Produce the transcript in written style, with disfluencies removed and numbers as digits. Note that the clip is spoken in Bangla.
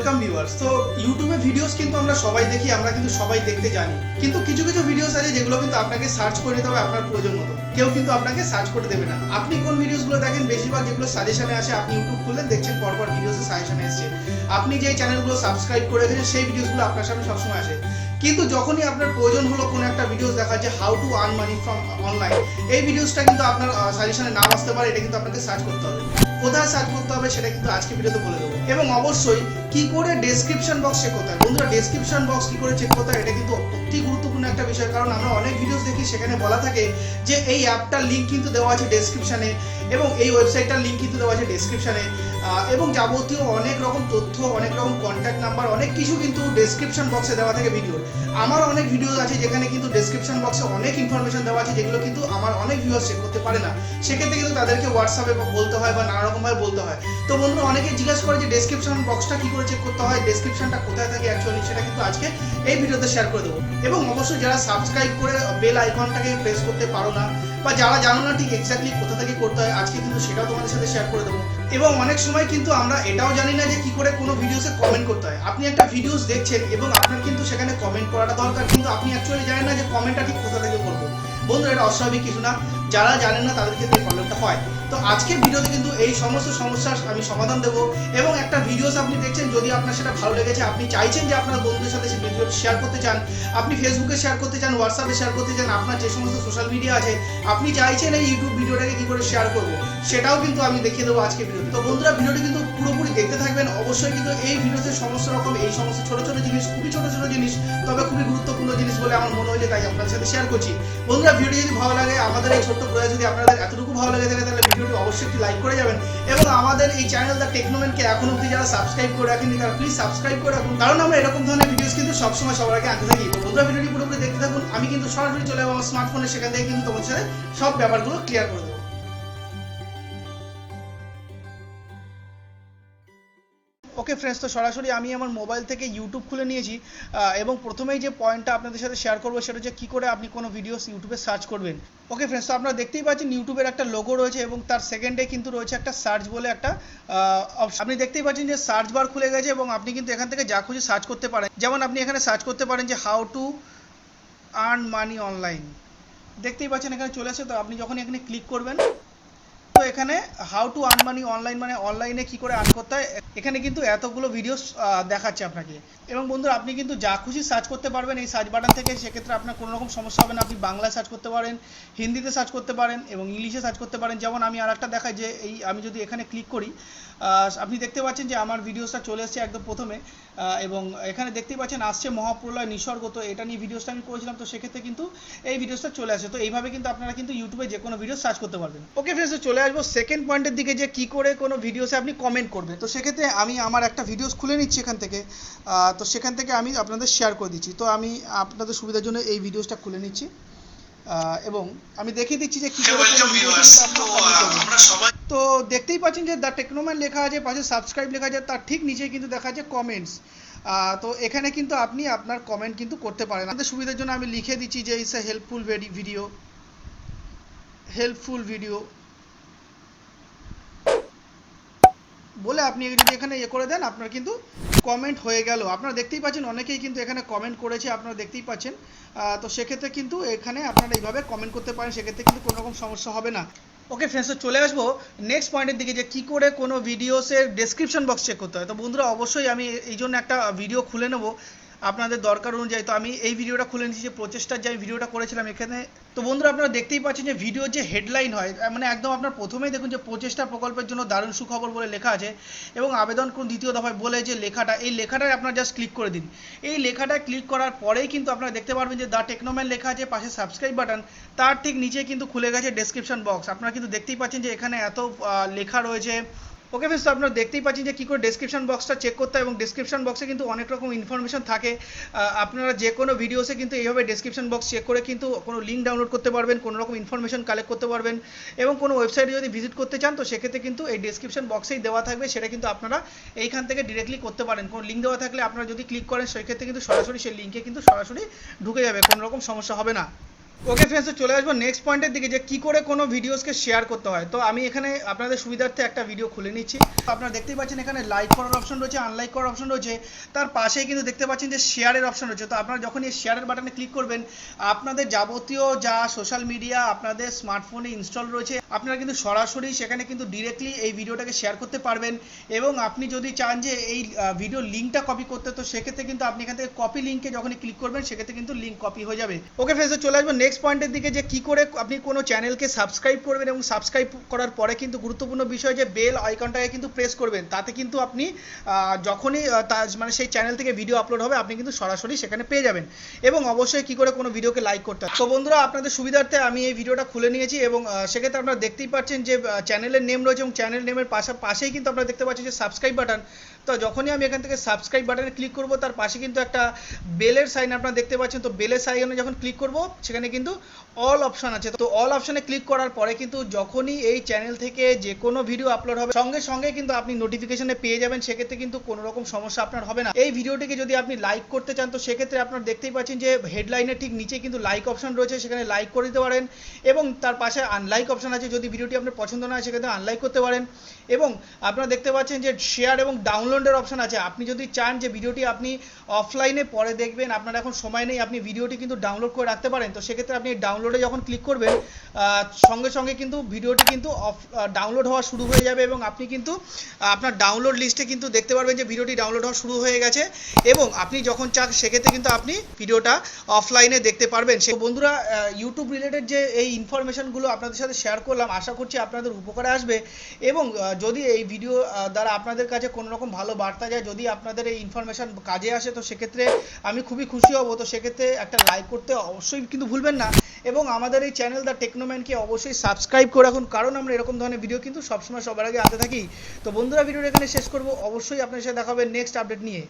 Welcome viewers. তো ইউটিউবে ভিডিওস কিন্তু আমরা সবাই দেখি, আমরা কিন্তু সবাই দেখতে জানি, কিন্তু কিছু কিছু ভিডিওস আছে যেগুলো কিন্তু আপনাকে সার্চ করে নিতে হবে আপনার প্রয়োজন মতো। কেউ কিন্তু আপনাকে সার্চ করে দেবে না। আপনি কোন ভিডিওসগুলো দেখেন, বেশিরভাগ যেগুলো সাজেশনে আসে, আপনি ইউটিউব খুললেন দেখছেন পরপর ভিডিওসে সাজেশনে এসছে, আপনি যে চ্যানেলগুলো সাবস্ক্রাইব করে রেখেছেন সেই ভিডিওসগুলো আপনার সামনে সবসময় আসে। কিন্তু যখনই আপনার প্রয়োজন হলো কোনো একটা ভিডিওস দেখা যে how to earn money from online, এই ভিডিওসটা কিন্তু আপনার সাজেশনে নাম আসতে পারে। এটা কিন্তু আপনাকে সার্চ করতে হবে। কোথায় সার্চ করতে হবে সেটা কিন্তু আজকে ভিডিওতে বলে দেবো। এবং অবশ্যই কি করে ডেসক্রিপশন বক্স চেক করতে হয়। বন্ধুরা, ডেসক্রিপশন বক্স কি করে চেক করতে হয় এটা কিন্তু অতি গুরুত্বপূর্ণ একটা বিষয়। কারণ আমরা অনেক ভিডিওস দেখি, সেখানে বলা থাকে যে এই অ্যাপটার লিঙ্ক কিন্তু দেওয়া আছে ডেসক্রিপশনে, এবং এই ওয়েবসাইটটার লিঙ্ক কিন্তু দেওয়া আছে ডেসক্রিপশনে, এবং যাবতীয় অনেক রকম তথ্য, অনেক রকম কন্ট্যাক্ট নাম্বার, অনেক কিছু কিন্তু ডেসক্রিপশন বক্সে দেওয়া থাকে ভিডিওর। আমার অনেক ভিডিও আছে যেখানে কিন্তু ডেসক্রিপশন বক্সে অনেক ইনফরমেশন দেওয়া আছে যেগুলো কিন্তু আমার অনেক ভিউয়ার্স চেক করতে পারে না। সেক্ষেত্রে কিন্তু তাদেরকে হোয়াটসঅ্যাপে বলতে হয় বা নানা রকমভাবে বলতে হয়। তো বন্ধুরা, অনেকে জিজ্ঞাসা করে যে ডেসক্রিপশন বক্সটা কি করে চেক করতে হয়, ডেসক্রিপশনটা কোথায় থাকে অ্যাকচুয়ালি, সেটা কিন্তু আজকে এই ভিডিওতে শেয়ার করে দেবো। এবং অবশ্যই যারা সাবস্ক্রাইব করে বেল আইকনটাকে প্রেস করতে পারো না, বা যারা জানো না ঠিক এক্স্যাক্টলি কোথা থেকে করতে হয়, আজকে কিন্তু সেটাও তোমাদের সাথে শেয়ার করে দেবো। এবং অনেক সময় কিন্তু আমরা এটাও জানি না যে কি করে কোনো ভিডিওসে কমেন্ট করতে হয়। আপনি একটা ভিডিওস দেখছেন এবং আপনার কিন্তু সেখানে কমেন্ট করাটা দরকার, কিন্তু আপনি অ্যাকচুয়ালি জানেন না যে কমেন্টটা ঠিক কোথা থেকে করবো। বন্ধুরা, এটা অস্বাভাবিক কিছু না, যারা জানেন না তাদের ক্ষেত্রে এই প্রবলেমটা হয়। তো আজকের ভিডিওতে কিন্তু এই সমস্ত সমস্যার আমি সমাধান দেবো। এবং একটা ভিডিওস আপনি দেখছেন, যদি আপনার সেটা ভালো লেগেছে, আপনি চাইছেন যে আপনার বন্ধুদের সাথে সেই ভিডিও শেয়ার করতে চান, আপনি ফেসবুকে শেয়ার করতে চান, হোয়াটসঅ্যাপে শেয়ার করতে চান, আপনার যে সমস্ত সোশ্যাল মিডিয়া আছে, আপনি চাইছেন এই ইউটিউব ভিডিওটাকে কি করে শেয়ার করবো, সেটাও কিন্তু আমি দেখিয়ে দেবো আজকে ভিডিওতে। তো বন্ধুরা, ভিডিওটি কিন্তু পুরোপুরি দেখতে থাকবেন। অবশ্যই কিন্তু এই ভিডিওতে সমস্ত রকম এই সমস্ত ছোট ছোট জিনিস, খুবই ছোট ছোট জিনিস, তবে খুবই গুরুত্বপূর্ণ জিনিস বলে আমার মনে হয়েছে, তাই আপনার সাথে শেয়ার করছি। বন্ধুরা, ভিডিও যদি ভালো লাগে, আমাদের এই ছোট্ট প্রয়াস যদি আপনাদের এতটুকু ভালো লাগে থাকে, তাহলে ভিডিওটি অবশ্যই একটি লাইক করে যাবেন। এবং আমাদের এই চ্যানেল দ্য টেকনোম্যানকে এখন অবধি যারা সাবস্ক্রাইব করে রাখেননি, তারা প্লিজ সাবস্ক্রাইব করে রাখুন, কারণ আমরা এরকম ধরনের ভিডিওস কিন্তু সবসময় সবার আগে আনতে থাকি। বন্ধুরা, ভিডিওটি পুরোপুরি দেখতে থাকুন। আমি কিন্তু সরাসরি চলে যাবো আমার স্মার্টফোনে, সেখান থেকে কিন্তু তোমাদের সাথে সব ব্যাপারগুলো ক্লিয়ার করে দেবো। ওকে ফ্রেন্ডস, তো সরাসরি আমি আমার মোবাইল থেকে ইউটিউব খুলে নিয়েছি, এবং প্রথমেই যে পয়েন্টটা আপনাদের সাথে শেয়ার করবো সেটা হচ্ছে কী করে আপনি কোনো ভিডিওস ইউটিউবে সার্চ করবেন। ওকে ফ্রেন্ডস, তো আপনারা দেখতেই পাচ্ছেন ইউটিউবের একটা লোগো রয়েছে এবং তার সেকেন্ডে কিন্তু রয়েছে একটা সার্চ বলে একটা অপশন। আপনি দেখতেই পাচ্ছেন যে সার্চ বার খুলে গেছে এবং আপনি কিন্তু এখান থেকে যা খুশি সার্চ করতে পারেন। যেমন আপনি এখানে সার্চ করতে পারেন যে how to earn money online. দেখতেই পাচ্ছেন এখানে চলে আসে। তো আপনি যখন এখানে ক্লিক করবেন, তো এখানে how to earn money online মানে অনলাইনে কি করে আর্ন করতে হয়, এখানে কিন্তু এতগুলো ভিডিওস দেখাচ্ছে আপনাকে। এবং বন্ধুরা, আপনি কিন্তু যা খুশি সার্চ করতে পারবেন এই সার্চ বাটন থেকে। সেক্ষেত্রে আপনার কোনো রকম সমস্যা হবে না। আপনি বাংলায় সার্চ করতে পারেন, হিন্দিতে সার্চ করতে পারেন এবং ইংলিশে সার্চ করতে পারেন। যেমন আমি আর একটা দেখাই যে আমি যদি এখানে ক্লিক করি, আপনি দেখতে পাচ্ছেন যে আমার ভিডিওসটা চলে এসেছে একদম প্রথমে, এবং এখানে দেখতেই পাচ্ছেন আসছে মহাপ্রলয় নিসর্গ। তো এটা নিয়ে ভিডিওসটা আমি করেছিলাম, তো সেক্ষেত্রে কিন্তু এই ভিডিওসটা চলে আসে। তো এইভাবে কিন্তু আপনারা কিন্তু ইউটিউবে যে কোনো ভিডিও সার্চ করতে পারবেন। ওকে ফ্রেন্ডস, চলে আসবো সেকেন্ড পয়েন্টের দিকে, যে কী করে কোনো ভিডিওসে আপনি কমেন্ট করবেন। তো সেক্ষেত্রে আমি আমার একটা ভিডিওস খুলে নিচ্ছি এখান থেকে, তো সেখান থেকে আমি আপনাদের শেয়ার করে দিচ্ছি। তো আমি আপনাদের সুবিধার জন্য এই ভিডিওসটা খুলে নিচ্ছি, এবং আমি দেখিয়ে দিচ্ছি যে কী করে তো দেখতেই পাচ্ছেন যে দ্য টেকনোম্যান লেখা আছে, পাশে সাবস্ক্রাইব লেখা আছে, তার ঠিক নিচে কিন্তু দেখা আছে কমেন্টস। তো এখানে কিন্তু আপনি আপনার কমেন্ট কিন্তু করতে পারেন। আপনাদের সুবিধার জন্য আমি লিখে দিচ্ছি যে ইটস এ হেল্পফুল ভিডিও বলে আপনি যদি এখানে করে দেন, আপনার কিন্তু কমেন্ট হয়ে গেল। আপনারা দেখতেই পাচ্ছেন অনেকেই কিন্তু এখানে কমেন্ট করেছে, আপনারা দেখতেই পাচ্ছেন। তো সেক্ষেত্রে কিন্তু এখানে আপনারা এইভাবে কমেন্ট করতে পারেন, সেক্ষেত্রে কিন্তু কোনো রকম সমস্যা হবে না। ওকে ফ্রেন্ডস, তো চলে আসবো নেক্সট পয়েন্টের দিকে, যে কী করে কোনো ভিডিওসের ডেসক্রিপশন বক্স চেক করতে হয়। তো বন্ধুরা, অবশ্যই আমি এই জন্য একটা ভিডিও খুলে নেব আপনাদের দরকার অনুযায়ী। তো আমি এই ভিডিওটা খুলে নিচ্ছি, যে প্রচেষ্টার যে আমি ভিডিওটা করেছিলাম এখানে। তো বন্ধুরা, আপনারা দেখতেই পাচ্ছেন যে ভিডিওর যে হেডলাইন হয়, মানে একদম আপনার প্রথমেই দেখুন যে প্রচেষ্টা প্রকল্পের জন্য দারুণ সুখবর বলে লেখা আছে, এবং আবেদন করুন দ্বিতীয় দফায় বলে যে লেখাটা, এই লেখাটায় আপনারা জাস্ট ক্লিক করে দিন। এই লেখাটা ক্লিক করার পরেই কিন্তু আপনারা দেখতে পারবেন যে দ্য টেকনোম্যান লেখা আছে, পাশে সাবস্ক্রাইব বাটন, তার ঠিক নিচে কিন্তু খুলে গেছে ডেসক্রিপশন বক্স। আপনারা কিন্তু দেখতেই পাচ্ছেন যে এখানে এত লেখা রয়েছে। ওকে ফ্রেন্ডস, তো আপনারা দেখতেই পাচ্ছেন যে কী করে ডেসক্রিপশন বক্সটা চেক করতে হয়, এবং ডেসক্রিপশন বক্সে কিন্তু অনেক রকম ইনফরমেশন থাকে। আপনারা যে কোনো ভিডিওসে কিন্তু এইভাবে ডেসক্রিপশন বক্স চেক করে কিন্তু কোনো লিঙ্ক ডাউনলোড করতে পারবেন, কোনো রকম ইনফরমেশন কালেক্ট করতে পারবেন, এবং কোনো ওয়েবসাইটে যদি ভিজিট করতে চান, তো সেক্ষেত্রে কিন্তু এই ডেসক্রিপশন বক্সেই দেওয়া থাকবে, সেটা কিন্তু আপনারা এইখান থেকে ডিরেক্টলি করতে পারেন। কোনো লিঙ্ক দেওয়া থাকলে আপনারা যদি ক্লিক করেন, সেক্ষেত্রে কিন্তু সরাসরি সেই লিঙ্কে কিন্তু সরাসরি ঢুকে যাবে, কোনো রকম সমস্যা হবে না। ওকে ফ্রেন্ডস, তো চলে আসবো নেক্সট পয়েন্টের দিকে যে কি করে কোনো ভিডিওসকে শেয়ার করতে হয়। তো আমি এখানে আপনাদের সুবিধার্থে একটা ভিডিও খুলে নিচ্ছি। আপনারা দেখতেই পাচ্ছেন এখানে লাইক করার অপশন রয়েছে, আনলাইক করার অপশন রয়েছে, তার পাশেই কিন্তু দেখতে পাচ্ছেন যে শেয়ারের অপশন রয়েছে। তো আপনারা যখন এই শেয়ারের বাটনে ক্লিক করবেন, আপনাদের যাবতীয় যা সোশ্যাল মিডিয়া আপনাদের স্মার্টফোনে ইনস্টল রয়েছে আপনারা কিন্তু সরাসরি সেখানে কিন্তু ডিরেক্টলি এই ভিডিওটাকে শেয়ার করতে পারবেন। এবং আপনি যদি চান যে এই ভিডিও লিঙ্কটা কপি করতে, তো সেক্ষেত্রে কিন্তু আপনি এখান থেকে কপি লিঙ্কে যখনই ক্লিক করবেন সেক্ষেত্রে কিন্তু লিঙ্ক কপি হয়ে যাবে। ওকে ফ্রেন্ডস, চলে আসবো নেক্সট পয়েন্টের দিকে যে কি করে আপনি কোনো চ্যানেলকে সাবস্ক্রাইব করবেন এবং সাবস্ক্রাইব করার পরে কিন্তু গুরুত্বপূর্ণ বিষয় যে বেল আইকনটাকে কিন্তু প্রেস করবেন। তাতে কিন্তু আপনি যখনই মানে সেই চ্যানেল থেকে ভিডিও আপলোড হবে আপনি কিন্তু সরাসরি সেখানে পেয়ে যাবেন। এবং অবশ্যই কি করে কোনো ভিডিওকে লাইক করতে হয়। তো বন্ধুরা, আপনাদের সুবিধার্থে আমি এই ভিডিওটা খুলে নিয়েছি এবং সেক্ষেত্রে আপনারা দেখতেই পাচ্ছেন যে চ্যানেলের নেম রয়েছে এবং চ্যানেল নেমের পাশেই কিন্তু আপনারা দেখতে পাচ্ছেন যে সাবস্ক্রাইব বাটন। তো যখনই আমি এখান থেকে সাবস্ক্রাইব বাটনে ক্লিক করব, তার পাশে কিন্তু একটা বেলের সাইন আপনারা দেখতে পাচ্ছেন। তো বেলের সাইনে যখন ক্লিক করব সেখানে কিন্তু অল অপশন আছে। তো অল অপশনে ক্লিক করার পরে কিন্তু যখনই এই চ্যানেল থেকে যে কোনো ভিডিও আপলোড হবে সঙ্গে সঙ্গে কিন্তু আপনি নোটিফিকেশনে পেয়ে যাবেন। সেক্ষেত্রে কিন্তু কোনো রকম সমস্যা আপনার হবে না। এই ভিডিওটিকে যদি আপনি লাইক করতে চান, তো সেক্ষেত্রে আপনারা দেখতেই পাচ্ছেন যে হেডলাইনের ঠিক নিচে কিন্তু লাইক অপশন রয়েছে, সেখানে লাইক করে দিতে পারেন। এবং তার পাশে আনলাইক অপশন আছে, যদি ভিডিওটি আপনার পছন্দ না হয় সেক্ষেত্রে আনলাইক করতে পারেন। এবং আপনারা দেখতে পাচ্ছেন যে শেয়ার এবং ডাউনলোডের অপশন আছে। আপনি যদি চান যে ভিডিওটি আপনি অফলাইনে পরে দেখবেন, আপনার এখন সময় নেই, আপনি ভিডিওটি কিন্তু ডাউনলোড করে রাখতে পারেন। তো সেক্ষেত্রে আপনি ডাউনলোডে যখন ক্লিক করবেন সঙ্গে সঙ্গে কিন্তু ভিডিওটি কিন্তু ডাউনলোড হওয়া শুরু হয়ে যাবে এবং আপনি কিন্তু আপনার ডাউনলোড লিস্টে কিন্তু দেখতে পারবেন যে ভিডিওটি ডাউনলোড হওয়া শুরু হয়ে গেছে। এবং আপনি যখন চান সেক্ষেত্রে কিন্তু আপনি ভিডিওটা অফলাইনে দেখতে পারবেন। সে বন্ধুরা, ইউটিউব রিলেটেড যে এই ইনফরমেশনগুলো আপনাদের সাথে শেয়ার করলাম, আশা করছি আপনাদের উপকারে আসবে। এবং যদি এই ভিডিও দ্বারা আপনাদের কাছে কোনো রকম ভালো বার্তা যায়, যদি আপনাদের এই ইনফরমেশন কাজে আসে, তো সেক্ষেত্রে আমি খুবই খুশি হব। তো সেক্ষেত্রে একটা লাইক করতে অবশ্যই কিন্তু ভুলবেন না। এবং আমাদের এই চ্যানেল দ্য টেকনোম্যানকে অবশ্যই সাবস্ক্রাইব করে রাখুন, কারণ আমরা এরকম ধরনের ভিডিও কিন্তু সবসময় সবার আগে আনতে থাকি। তো বন্ধুরা, ভিডিওটা এখানে শেষ করব। অবশ্যই আপনার সাথে দেখা হবে নেক্সট আপডেট নিয়ে।